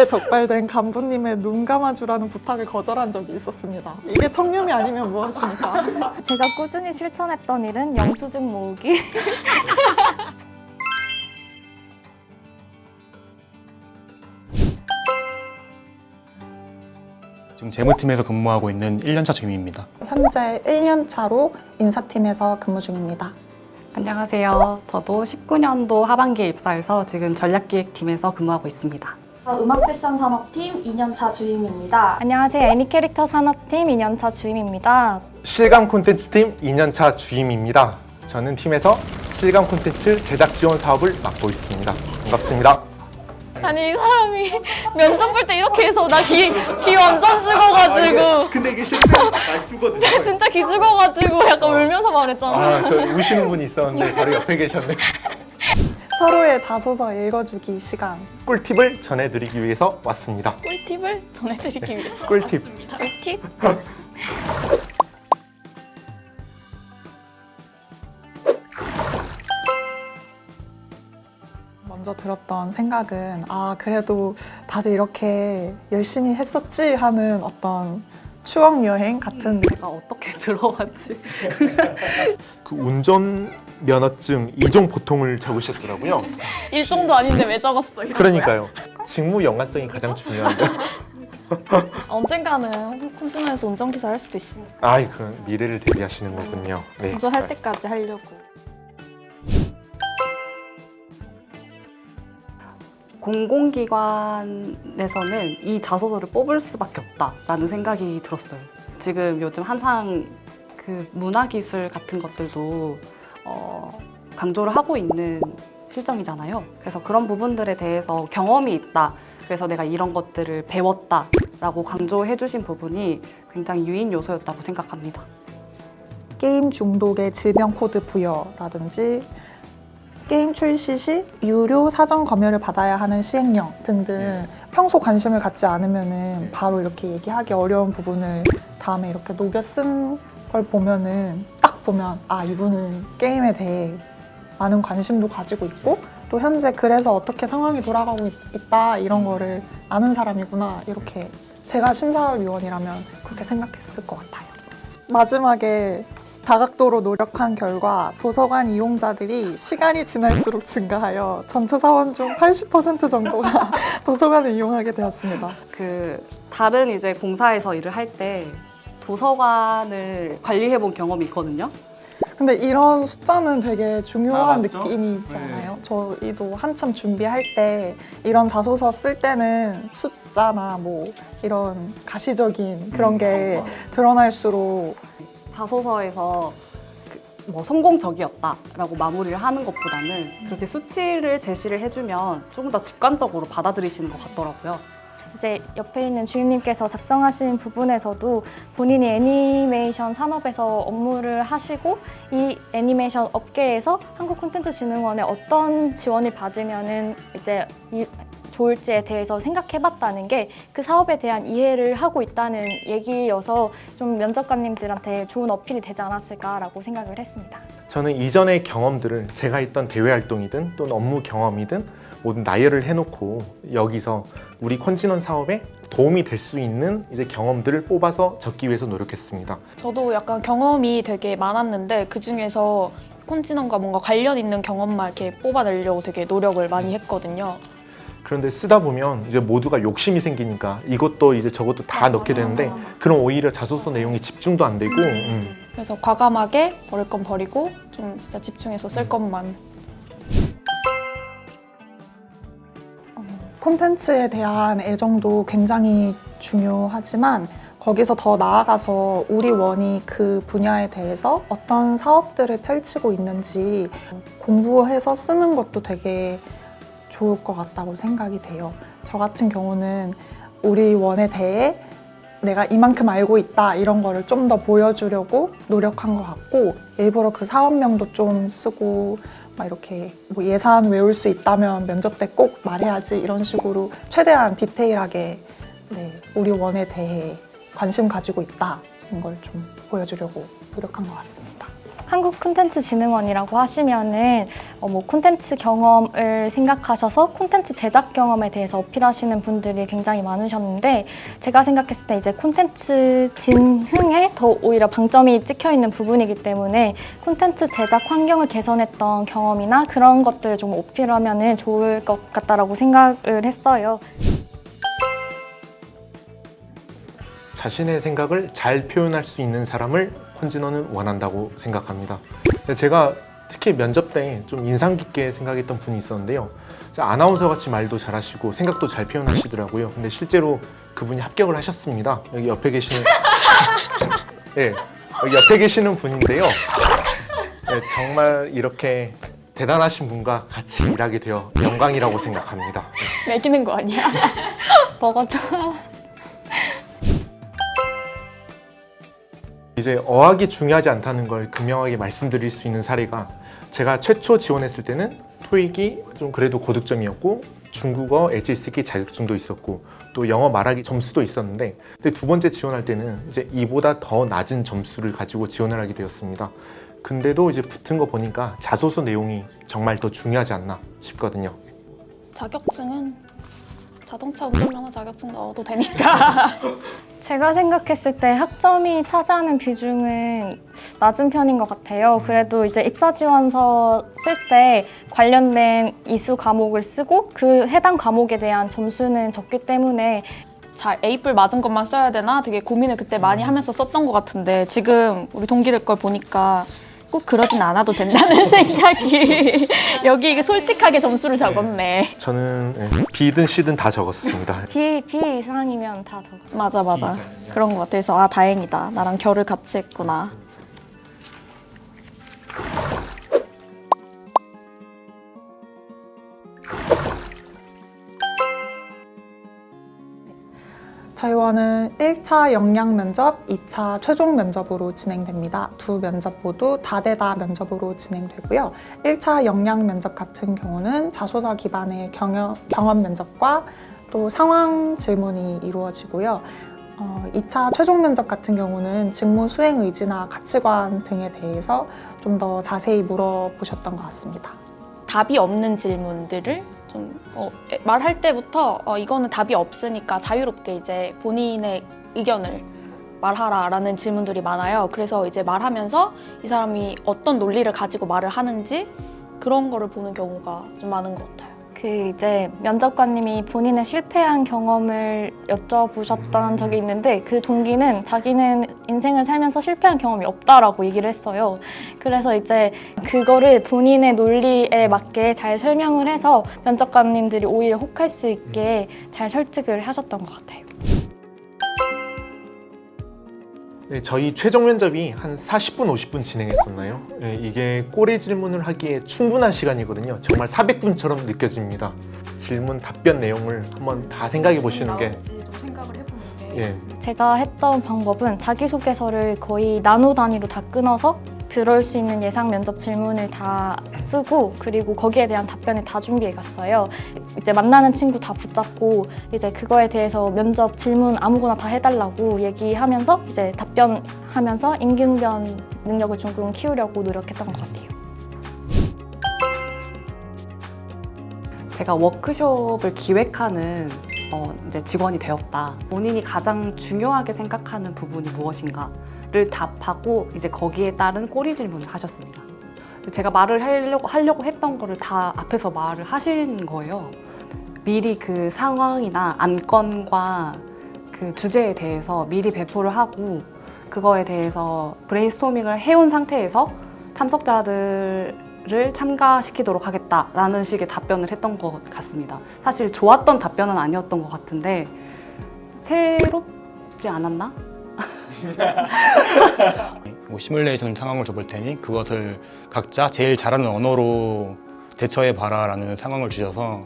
일에 적발된 간부님의 눈 감아주라는 부탁을 거절한 적이 있었습니다. 이게 청렴이 아니면 무엇입니까? 제가 꾸준히 실천했던 일은 영수증 모으기. 지금 재무팀에서 근무하고 있는 1년차 주임입니다. 현재 1년 차로 인사팀에서 근무 중입니다. 안녕하세요. 저도 19년도 하반기에 입사해서 지금 전략기획팀에서 근무하고 있습니다. 음악 패션 산업팀 2년차 주임입니다. 안녕하세요. 애니캐릭터 산업팀 2년차 주임입니다. 실감 콘텐츠팀 2년차 주임입니다. 저는 팀에서 실감 콘텐츠 제작 지원 사업을 맡고 있습니다. 반갑습니다. 아니 이 사람이 면접 볼 때 이렇게 해서 나 귀 완전 죽어가지고 근데 이게 실제로 말투거든요. 진짜 귀 죽어가지고 약간 울면서 말했잖아. 저 우시는 분이 있었는데 바로 옆에 계셨네. 서로의 자소서 읽어주기 시간. 꿀팁을 전해드리기 위해서 왔습니다. 꿀팁을 전해드리기 위해서 꿀팁. 꿀팁? 먼저 들었던 생각은 그래도 다들 이렇게 열심히 했었지 하는 어떤 추억 여행 같은. 내가 어떻게 들어왔지? 그 운전 면허증 2종 보통을 적으셨더라고요. 일정도 아닌데 왜 적었어? 그러니까요. 직무 연관성이 가장 중요한데. 언젠가는 콘즈너에서 운전기사 할 수도 있으니까 그런 미래를 대비하시는 거군요. 네. 운전할 때까지 하려고. 공공기관에서는 이 자소서를 뽑을 수밖에 없다라는 생각이 들었어요. 지금 요즘 항상 그 문화기술 같은 것들도 강조를 하고 있는 실정이잖아요. 그래서 그런 부분들에 대해서 경험이 있다. 그래서 내가 이런 것들을 배웠다라고 강조해 주신 부분이 굉장히 유인 요소였다고 생각합니다. 게임 중독의 질병 코드 부여라든지 게임 출시 시 유료 사전 검열을 받아야 하는 시행령 등등 평소 관심을 갖지 않으면은 바로 이렇게 얘기하기 어려운 부분을 다음에 이렇게 녹여 쓴 걸 보면은 딱 보면 이분은 게임에 대해 많은 관심도 가지고 있고 또 현재 그래서 어떻게 상황이 돌아가고 있다 이런 거를 아는 사람이구나 이렇게 제가 심사위원이라면 그렇게 생각했을 것 같아요. 마지막에 다각도로 노력한 결과 도서관 이용자들이 시간이 지날수록 증가하여 전체 사원 중 80% 정도가 도서관을 이용하게 되었습니다. 그 다른 이제 공사에서 일을 할 때 도서관을 관리해 본 경험이 있거든요. 근데 이런 숫자는 되게 중요한 맞죠? 느낌이지 않아요? 저희도 한참 준비할 때 이런 자소서 쓸 때는 숫자나 뭐 이런 가시적인 그런 게 드러날수록 자소서에서 뭐 성공적이었다라고 마무리를 하는 것보다는 그렇게 수치를 제시를 해주면 조금 더 직관적으로 받아들이시는 것 같더라고요. 이제 옆에 있는 주임님께서 작성하신 부분에서도 본인이 애니메이션 산업에서 업무를 하시고 이 애니메이션 업계에서 한국콘텐츠진흥원에 어떤 지원을 받으면은 이제 좋을지에 대해서 생각해봤다는 게 그 사업에 대한 이해를 하고 있다는 얘기여서 좀 면접관님들한테 좋은 어필이 되지 않았을까라고 생각을 했습니다. 저는 이전의 경험들을 제가 했던 대외 활동이든 또는 업무 경험이든 모든 나열을 해놓고 여기서 우리 콘진원 사업에 도움이 될 수 있는 이제 경험들을 뽑아서 적기 위해서 노력했습니다. 저도 약간 경험이 되게 많았는데 그 중에서 콘진원과 뭔가 관련 있는 경험만 이렇게 뽑아내려고 되게 노력을 많이 했거든요. 그런데 쓰다 보면 이제 모두가 욕심이 생기니까 이것도 이제 저것도 다 넣게 되는데 그럼 오히려 자소서 내용이 집중도 안 되고 그래서 과감하게 버릴 건 버리고 좀 진짜 집중해서 쓸 것만. 콘텐츠에 대한 애정도 굉장히 중요하지만 거기서 더 나아가서 우리 원이 그 분야에 대해서 어떤 사업들을 펼치고 있는지 공부해서 쓰는 것도 되게 좋을 것 같다고 생각이 돼요. 저 같은 경우는 우리 원에 대해 내가 이만큼 알고 있다 이런 거를 좀 더 보여주려고 노력한 것 같고 일부러 그 사업명도 좀 쓰고 막 이렇게 뭐 예산 외울 수 있다면 면접 때 꼭 말해야지 이런 식으로 최대한 디테일하게 우리 원에 대해 관심 가지고 있다 걸 좀 보여주려고 노력한 것 같습니다. 한국콘텐츠진흥원이라고 하시면은 뭐 콘텐츠 경험을 생각하셔서 콘텐츠 제작 경험에 대해서 어필하시는 분들이 굉장히 많으셨는데 제가 생각했을 때 이제 콘텐츠 진흥에 더 오히려 방점이 찍혀 있는 부분이기 때문에 콘텐츠 제작 환경을 개선했던 경험이나 그런 것들을 좀 어필하면은 좋을 것 같다라고 생각을 했어요. 자신의 생각을 잘 표현할 수 있는 사람을 콘진원은 원한다고 생각합니다. 제가 특히 면접 때 좀 인상 깊게 생각했던 분이 있었는데요. 아나운서 같이 말도 잘하시고 생각도 잘 표현하시더라고요. 근데 실제로 그분이 합격을 하셨습니다. 여기 옆에 계시는 네, 여기 옆에 계시는 분인데요. 네, 정말 이렇게 대단하신 분과 같이 일하게 되어 영광이라고 생각합니다. 매기는 거 아니야? 먹었다. 이제 어학이 중요하지 않다는 걸 극명하게 말씀드릴 수 있는 사례가 제가 최초 지원했을 때는 토익이 좀 그래도 고득점이었고 중국어 HSK 자격증도 있었고 또 영어 말하기 점수도 있었는데 근데 두 번째 지원할 때는 이제 이보다 더 낮은 점수를 가지고 지원을 하게 되었습니다. 근데도 이제 붙은 거 보니까 자소서 내용이 정말 더 중요하지 않나 싶거든요. 자격증은 자동차 운전면허 자격증 넣어도 되니까. 제가 생각했을 때 학점이 차지하는 비중은 낮은 편인 것 같아요. 그래도 이제 입사 지원서 쓸 때 관련된 이수 과목을 쓰고 그 해당 과목에 대한 점수는 적기 때문에 잘 A뿔 맞은 것만 써야 되나 되게 고민을 그때 많이 하면서 썼던 것 같은데 지금 우리 동기들 걸 보니까 꼭 그러진 않아도 된다는 생각이 여기 솔직하게 점수를 적었네. 저는 B든 C든 다 적었습니다. B 이상이면 다 적었어요. 맞아 그런 것 같아서 아 다행이다 나랑 결을 같이 했구나. 저희와는 1차 역량 면접, 2차 최종 면접으로 진행됩니다. 두 면접 모두 다대다 면접으로 진행되고요. 1차 역량 면접 같은 경우는 자소서 기반의 경험 면접과 또 상황 질문이 이루어지고요. 2차 최종 면접 같은 경우는 직무 수행 의지나 가치관 등에 대해서 좀 더 자세히 물어보셨던 것 같습니다. 답이 없는 질문들을 좀 말할 때부터 이거는 답이 없으니까 자유롭게 이제 본인의 의견을 말하라라는 질문들이 많아요. 그래서 이제 말하면서 이 사람이 어떤 논리를 가지고 말을 하는지 그런 거를 보는 경우가 좀 많은 것 같아요. 그 이제 면접관님이 본인의 실패한 경험을 여쭤보셨던 적이 있는데 그 동기는 자기는 인생을 살면서 실패한 경험이 없다라고 얘기를 했어요. 그래서 이제 그거를 본인의 논리에 맞게 잘 설명을 해서 면접관님들이 오히려 혹할 수 있게 잘 설득을 하셨던 것 같아요. 네, 저희 최종 면접이 한 40분, 50분 진행했었나요? 네, 이게 꼬리 질문을 하기에 충분한 시간이거든요. 정말 400분처럼 느껴집니다. 질문, 답변 내용을 한번 다 생각해 보시는 게 좀 생각을 해보는 게 예, 제가 했던 방법은 자기소개서를 거의 나노 단위로 다 끊어서 들어올 수 있는 예상 면접 질문을 다 쓰고 그리고 거기에 대한 답변을 다 준비해 갔어요. 이제 만나는 친구 다 붙잡고 이제 그거에 대해서 면접 질문 아무거나 다 해달라고 얘기하면서 이제 답변하면서 임기응변 능력을 조금 키우려고 노력했던 것 같아요. 제가 워크숍을 기획하는 이제 직원이 되었다. 본인이 가장 중요하게 생각하는 부분이 무엇인가를 답하고 이제 거기에 따른 꼬리 질문을 하셨습니다. 제가 말을 하려고 했던 거를 다 앞에서 말을 하신 거예요. 미리 그 상황이나 안건과 그 주제에 대해서 미리 배포를 하고 그거에 대해서 브레인스토밍을 해온 상태에서 참석자들을 참가시키도록 하겠다라는 식의 답변을 했던 것 같습니다. 사실 좋았던 답변은 아니었던 것 같은데 새롭지 않았나? 뭐 시뮬레이션 상황을 줘볼 테니 그것을 각자 제일 잘하는 언어로 대처해 봐라라는 상황을 주셔서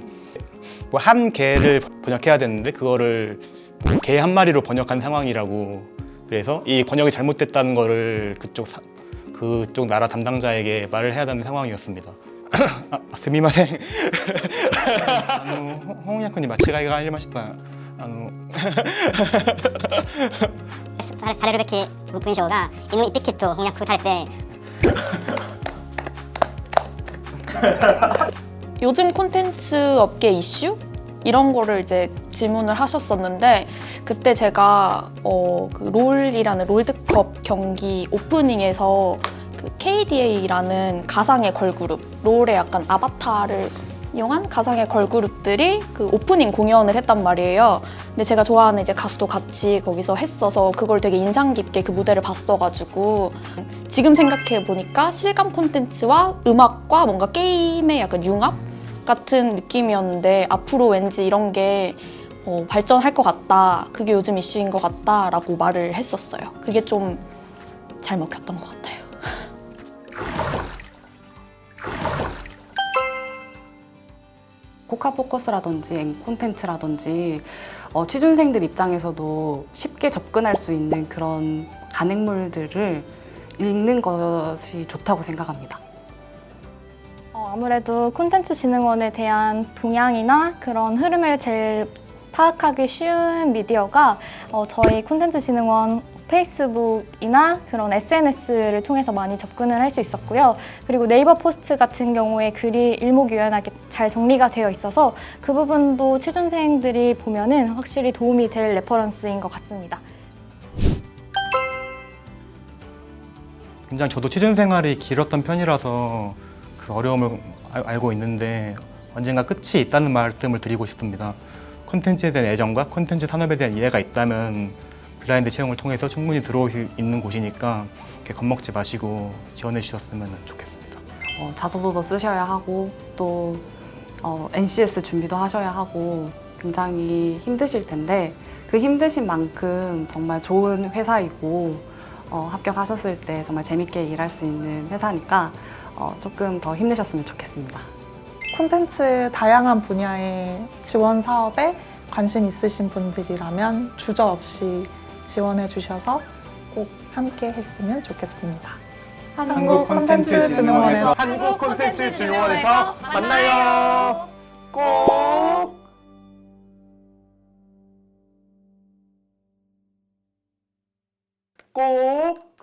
뭐 한 개를 번역해야 되는데 그거를 뭐 개 한 마리로 번역한 상황이라고 그래서 이 번역이 잘못됐다는 거를 그쪽 나라 담당자에게 말을 해야 되는 상황이었습니다. 스미마셍. 翻訳に間違いがありました。ハレルべき文章が犬1匹と翻訳されて 요즘 콘텐츠 업계 이슈? 이런 거를 이제 질문을 하셨었는데 그때 제가 그 롤이라는 롤드컵 경기 오프닝에서 그 KDA라는 가상의 걸그룹, 롤의 약간 아바타를 이용한 가상의 걸그룹들이 그 오프닝 공연을 했단 말이에요. 근데 제가 좋아하는 이제 가수도 같이 거기서 했어서 그걸 되게 인상 깊게 그 무대를 봤어가지고 지금 생각해 보니까 실감 콘텐츠와 음악과 뭔가 게임의 약간 융합 같은 느낌이었는데 앞으로 왠지 이런 게 발전할 것 같다. 그게 요즘 이슈인 것 같다라고 말을 했었어요. 그게 좀 잘 먹혔던 것 같아요. 코카포커스라든지 콘텐츠라든지 취준생들 입장에서도 쉽게 접근할 수 있는 그런 간행물들을 읽는 것이 좋다고 생각합니다. 아무래도 콘텐츠진흥원에 대한 동향이나 그런 흐름을 제일 파악하기 쉬운 미디어가 저희 콘텐츠진흥원 페이스북이나 그런 SNS를 통해서 많이 접근을 할 수 있었고요. 그리고 네이버 포스트 같은 경우에 글이 일목요연하게 잘 정리가 되어 있어서 그 부분도 취준생들이 보면은 확실히 도움이 될 레퍼런스인 것 같습니다. 굉장히 저도 취준 생활이 길었던 편이라서 그 어려움을 알고 있는데 언젠가 끝이 있다는 말씀을 드리고 싶습니다. 콘텐츠에 대한 애정과 콘텐츠 산업에 대한 이해가 있다면 블라인드 채용을 통해서 충분히 들어올 수 있는 곳이니까 이렇게 겁먹지 마시고 지원해 주셨으면 좋겠습니다. 자소서도 쓰셔야 하고 또 NCS 준비도 하셔야 하고 굉장히 힘드실 텐데 그 힘드신 만큼 정말 좋은 회사이고 합격하셨을 때 정말 재밌게 일할 수 있는 회사니까 조금 더 힘내셨으면 좋겠습니다. 콘텐츠 다양한 분야의 지원 사업에 관심 있으신 분들이라면 주저없이 지원해 주셔서 꼭 함께 했으면 좋겠습니다. 한국 콘텐츠 진흥원에서 만나요. 꼭. 꼭.